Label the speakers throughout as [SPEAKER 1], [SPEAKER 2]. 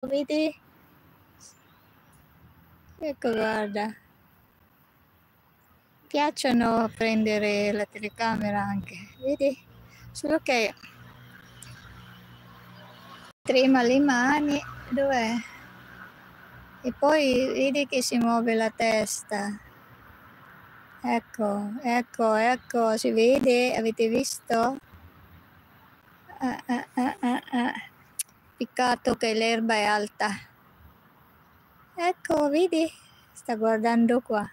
[SPEAKER 1] vedi? Ecco, guarda. Piacciono prendere la telecamera anche, vedi? Solo che trema le mani, dov'è? E poi vedi che si muove la testa. Ecco, ecco, ecco, si vede? Avete visto? Peccato che l'erba è alta. Ecco, vedi? Sta guardando qua.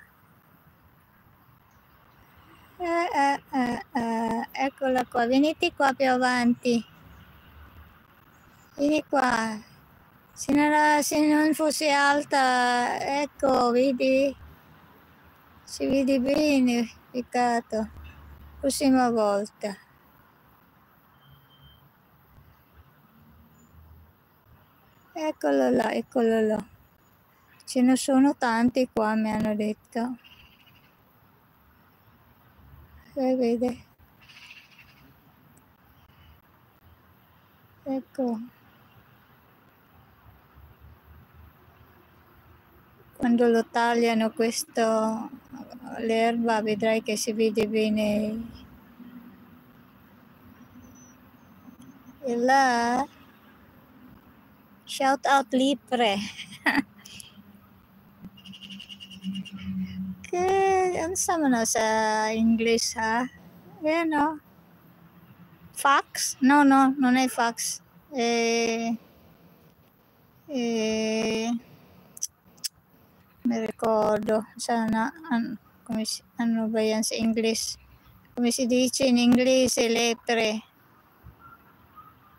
[SPEAKER 1] Eccola qua, venite qua più avanti. Vieni qua. Se non fosse alta, ecco, vedi? Si vede bene, peccato. Prossima volta. Eccolo là, eccolo là. Ce ne sono tanti qua, mi hanno detto. Vede? Ecco. Quando lo tagliano l'erba, vedrai che si vede bene. E là, shout out Lipre. Ano sama na sa English, ha? Ayan, no? Fox? No, non è fox. Mi ricordo. Sana, ano ba yan sa English? Come si dice in inglese, lepre.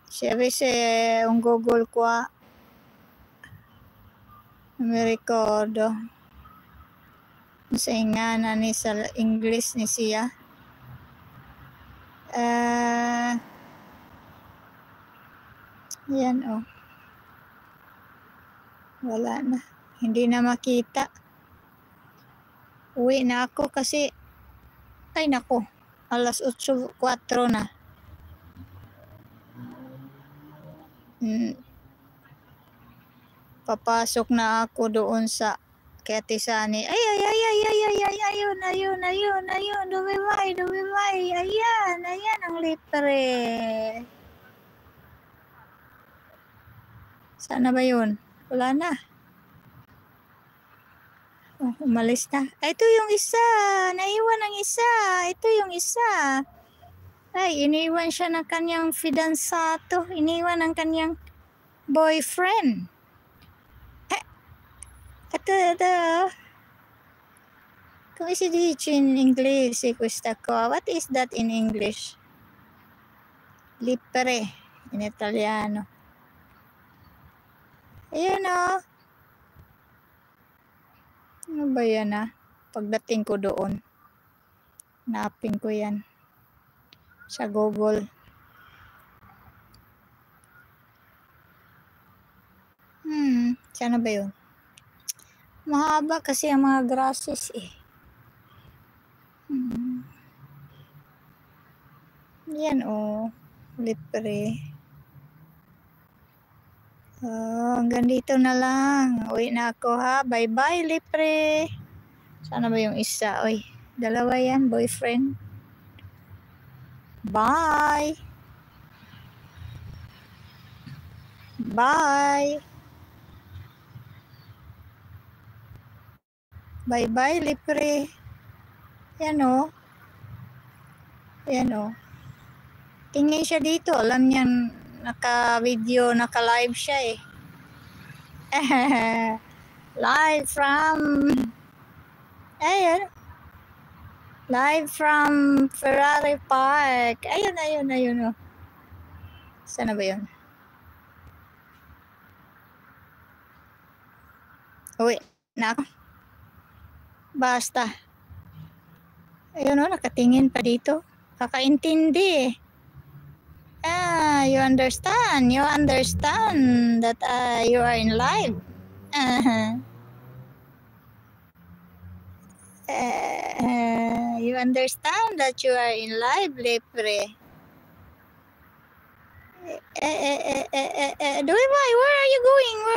[SPEAKER 1] Se avesse un Google qua, non mi ricordo. Sa ingana ni sa English ni siya. Yan, oh. Wala na. Hindi na makita. Uwi na ako kasi, ay nako, alas 8:04 na. Papasok na ako doon sa kay Ate Sani. Ayun, dumimay. Ayan ang lipre. Sana ba yun? Wala na. Oh, umalis na. Ito yung isa. Naiwan ang isa. Ito yung isa. Ay, iniwan siya ng kanyang fidanzato. Iniwan ng kanyang boyfriend. Ito. Come si dice in inglese questa qua? What is that in English? Lipre in Italiano. Ayan, oh. Ano ba yan, ah? Pagdating ko doon, hanapin ko yan sa Google. Sana ba yun? Mahaba kasi ang mga grasses eh. Yan, oh. Lipre. Hanggang dito na lang. Uwi na ako, ha. Bye-bye, lipre. Sana ba yung isa? Oy, dalawa yan, boyfriend. Bye. Bye. Bye-bye, lipre. Yan, oh. Yan, oh. Tingin siya dito. Alam niyang naka-video, naka-live siya eh. Live from... Ayun. Live from Ferrari Park. Ayun, oh. Sana ba yun? Uwi na ako. Basta. Ayun, oh, nakatingin pa dito. Kakaintindi eh. You understand that you are in live. You understand that you are in live, Lepre. Where are you going?